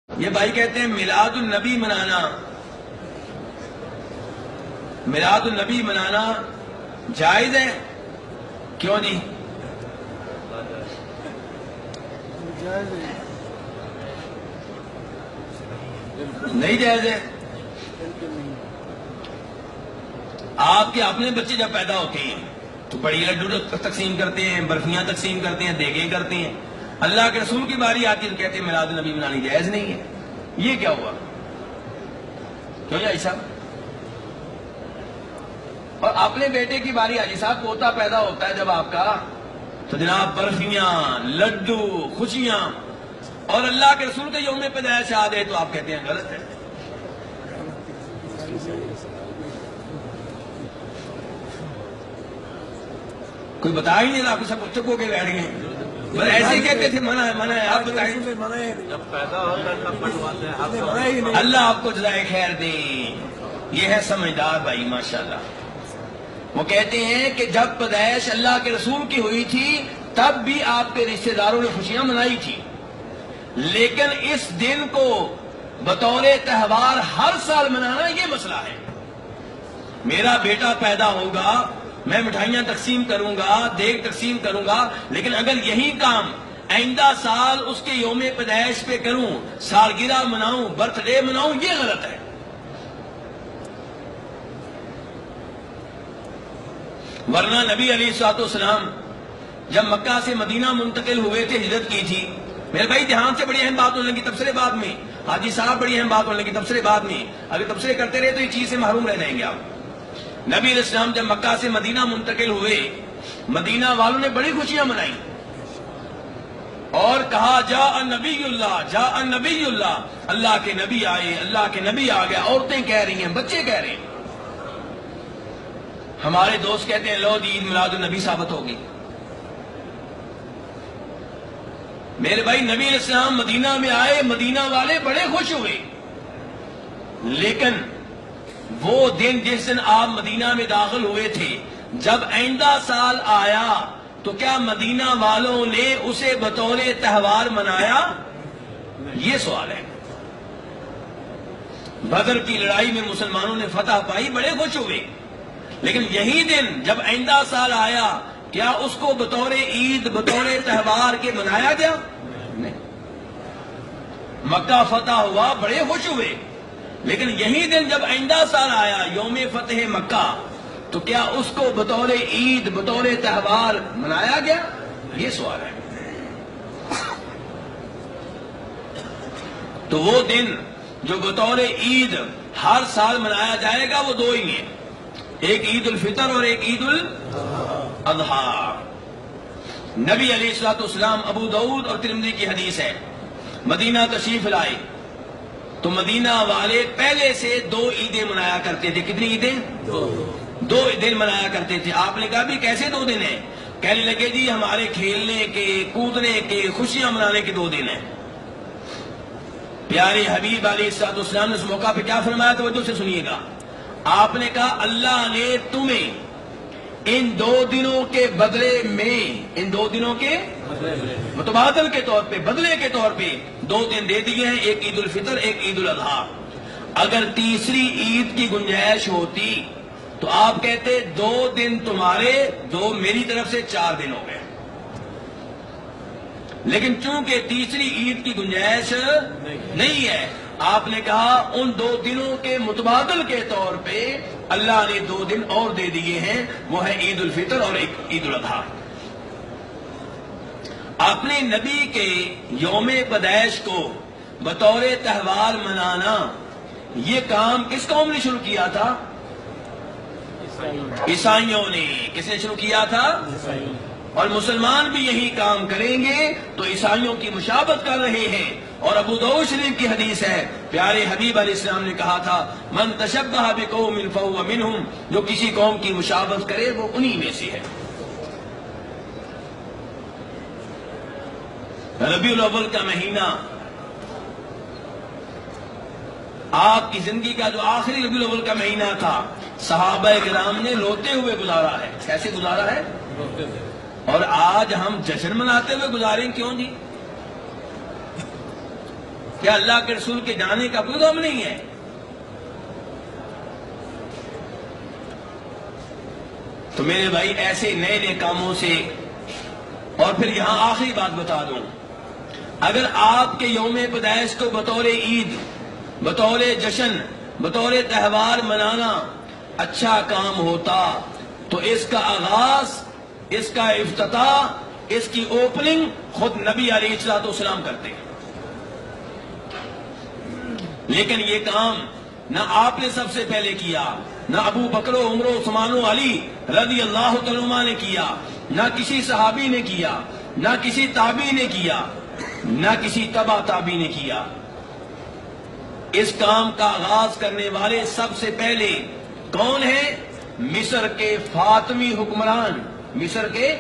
یہ بھائی کہتے ہیں میلاد النبی منانا جائز ہے؟ کیوں جی؟ نہیں جائز ہے؟ آپ کے اپنے بچے جب پیدا ہوتے ہیں تو بڑی لڈو تقسیم کرتے ہیں، برفیاں تقسیم کرتے ہیں، دیگیں کرتے ہیں. اللہ کے رسول کی باری آتی ہے تو کہتے ہیں میلاد النبی منانی جائز نہیں ہے. یہ کیا ہوا؟ کیوں جی صاحب؟ اور اپنے بیٹے کی باری آجی صاحب، پوتا پیدا ہوتا ہے جب آپ کا، تو جناب برفیاں، لڈو، خوشیاں، اور اللہ کے رسول کے یوم پیدائش آ گئے تو آپ کہتے ہیں غلط ہے. کوئی بتا ہی نہیں رہا، سب چپ ہو کے بیٹھ گئے. ایسے ہی کہتے تھے منع ہے منع ہے. آپ بتائیں. جب پیدا ہوتا ہے اللہ آپ کو جزائے خیر دے. یہ ہے سمجھدار بھائی ماشاءاللہ. وہ کہتے ہیں کہ جب پیدائش اللہ کے رسول کی ہوئی تھی تب بھی آپ کے رشتہ داروں نے خوشیاں منائی تھی، لیکن اس دن کو بطور تہوار ہر سال منانا یہ مسئلہ ہے. میرا بیٹا پیدا ہوگا، میں مٹھائیاں تقسیم کروں گا، دیگ تقسیم کروں گا، لیکن اگر یہی کام آئندہ سال اس کے یوم پیدائش پہ کروں، سالگرہ مناؤں، برتھ ڈے مناؤں، یہ غلط ہے. ورنہ نبی علیہ الصلوۃ والسلام جب مکہ سے مدینہ منتقل ہوئے تھے، ہجرت کی تھی. میرے بھائی دھیان سے، بڑی اہم بات ہونے لگی تبصرے بعد میں. حاجی صاحب بڑی اہم بات ہونے لگی تبصرے بعد میں. اگر تبصرے کرتے رہے تو یہ چیز سے محروم رہ جائیں گے آپ. نبی علیہ السلام جب مکہ سے مدینہ منتقل ہوئے، مدینہ والوں نے بڑی خوشیاں منائی اور کہا جاء نبی اللہ، جاء نبی اللہ، اللہ کے نبی آئے، اللہ کے نبی آ گیا. عورتیں کہہ رہی ہیں، بچے کہہ رہے ہیں. ہمارے دوست کہتے ہیں لو جی عید میلاد النبی ثابت ہوگی. میرے بھائی نبی علیہ السلام مدینہ میں آئے، مدینہ والے بڑے خوش ہوئے، لیکن وہ دن جس دن آپ مدینہ میں داخل ہوئے تھے، جب آئندہ سال آیا تو کیا مدینہ والوں نے اسے بطور تہوار منایا؟ یہ سوال ہے. بدر کی لڑائی میں مسلمانوں نے فتح پائی، بڑے خوش ہوئے، لیکن یہی دن جب آئندہ سال آیا کیا اس کو بطور عید، بطور تہوار کے منایا گیا؟ نہیں. مکہ فتح ہوا، بڑے خوش ہوئے، لیکن یہی دن جب آئندہ سال آیا یوم فتح مکہ تو کیا اس کو بطور عید، بطور تہوار منایا گیا؟ یہ سوال ہے. تو وہ دن جو بطور عید ہر سال منایا جائے گا وہ دو ہی ہیں، ایک عید الفطر اور ایک عید الاضحیٰ. نبی علیہ الصلوۃ والسلام، ابو داؤد اور ترمذی کی حدیث ہے، مدینہ تشریف لائے تو مدینہ والے پہلے سے دو عیدیں منایا کرتے تھے. کتنی عیدیں؟ دو دن منایا کرتے تھے. آپ نے کہا بھی کیسے دو دن ہیں؟ کہنے لگے جی ہمارے کھیلنے کے، کودنے کے، خوشیاں منانے کے 2 دن ہیں. پیارے حبیب علیہ الصلوۃ والسلام نے اس موقع پہ کیا فرمایا؟ توجہ سے سنیے گا. آپ نے کہا اللہ نے تمہیں ان 2 دنوں کے بدلے میں، ان 2 دنوں کے متبادل کے طور پہ، بدلے کے طور پہ 2 دن دے دیے ہیں، ایک عید الفطر، ایک عید الاضحیٰ. اگر تیسری عید کی گنجائش ہوتی تو آپ کہتے 2 دن تمہارے، 2 میری طرف سے، 4 دن ہو گئے. لیکن چونکہ تیسری عید کی گنجائش نہیں ہے، آپ نے کہا ان 2 دنوں کے متبادل کے طور پہ اللہ نے 2 دن اور دے دیے ہیں، وہ ہے عید الفطر اور ایک عید الاضحیٰ. اپنے نبی کے یوم پیدائش کو بطور تہوار منانا، یہ کام کس قوم نے شروع کیا تھا؟ عیسائیوں نے. کس نے شروع کیا تھا؟ اور مسلمان بھی یہی کام کریں گے تو عیسائیوں کی مشابہت کر رہے ہیں. اور ابو داؤد شریف کی حدیث ہے، پیارے حبیب علیہ السلام نے کہا تھا من تشبہ بقوم فہو منہم، جو کسی قوم کی مشابہت کرے وہ انہی میں سے ہے. ربیع الاول کا مہینہ آپ کی زندگی کا جو آخری ربیع الاول کا مہینہ تھا، صحابہ کرام نے روتے ہوئے گزارا ہے. کیسے گزارا ہے؟ اور آج ہم جشن مناتے ہوئے گزاریں. کیوں جی؟ کیا اللہ کے رسول کے جانے کا کوئی غم نہیں ہے؟ تو میرے بھائی ایسے نئے نئے کاموں سے، اور پھر یہاں آخری بات بتا دوں، اگر آپ کے یوم پیدائش کو بطور عید، بطور جشن، بطور تہوار منانا اچھا کام ہوتا تو اس کا آغاز، اس کا افتتاح، اس کی اوپننگ خود نبی علیہ الصلوۃ والسلام کرتے ہیں۔ لیکن یہ کام نہ آپ نے سب سے پہلے کیا، نہ ابو بکر و عمر و عثمان و علی رضی اللہ تعالیٰ عنہ نے کیا، نہ کسی صحابی نے کیا، نہ کسی تابعی نے کیا، نہ کسی تبع تابعی نے کیا۔ اس کام کا آغاز کرنے والے سب سے پہلے کون ہیں؟ مصر کے فاطمی حکمران، مصر کے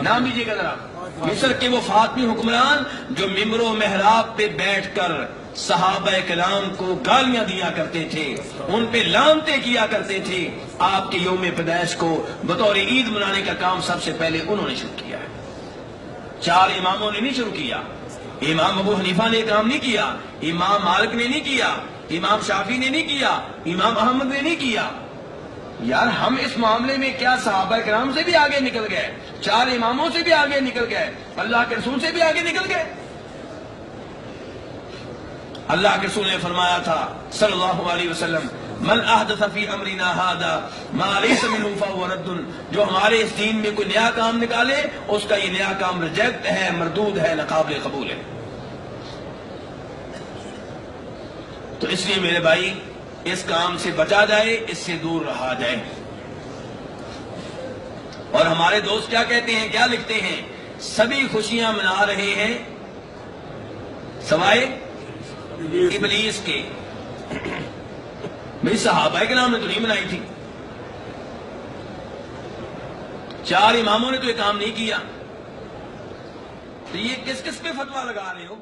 نام لیجیے گا ذرا، مصر کے وہ فاطمی حکمران جو ممبر و محراب پہ بیٹھ کر صحابہ کرام کو گالیاں دیا کرتے تھے، ان پہ لعنتیں کیا کرتے تھے۔ آپ کے یوم پیدائش کو بطور عید منانے کا کام سب سے پہلے انہوں نے شروع کیا ہے۔ 4 اماموں نے نہیں شروع کیا، امام ابو حنیفہ نے کام نہیں کیا، امام مالک نے نہیں کیا، امام شافعی نے نہیں کیا، امام احمد نے نہیں کیا۔ یار ہم اس معاملے میں کیا صحابہ کرام سے بھی آگے نکل گئے، 4 اماموں سے بھی آگے نکل گئے، اللہ کے رسول سے بھی آگے نکل گئے۔ اللہ کے رسول نے فرمایا تھا صلی اللہ علیہ وسلم، من احدث فی امرنا ھذا ما لیس منہ فہو رد، جو ہمارے اس دین میں کوئی نیا کام نکالے اس کا یہ نیا کام ریجیکٹ ہے، مردود ہے، ناقابل قبول ہے۔ تو اس لیے میرے بھائی اس کام سے بچا جائے، اس سے دور رہا جائے۔ اور ہمارے دوست کیا کہتے ہیں، کیا لکھتے ہیں؟ سبھی خوشیاں منا رہے ہیں سوائے ابلیس کے۔ بھئی صحابہ کرام نے تو نہیں منائی تھی، 4 اماموں نے تو یہ کام نہیں کیا، تو یہ کس کس پہ فتویٰ لگا رہے ہو؟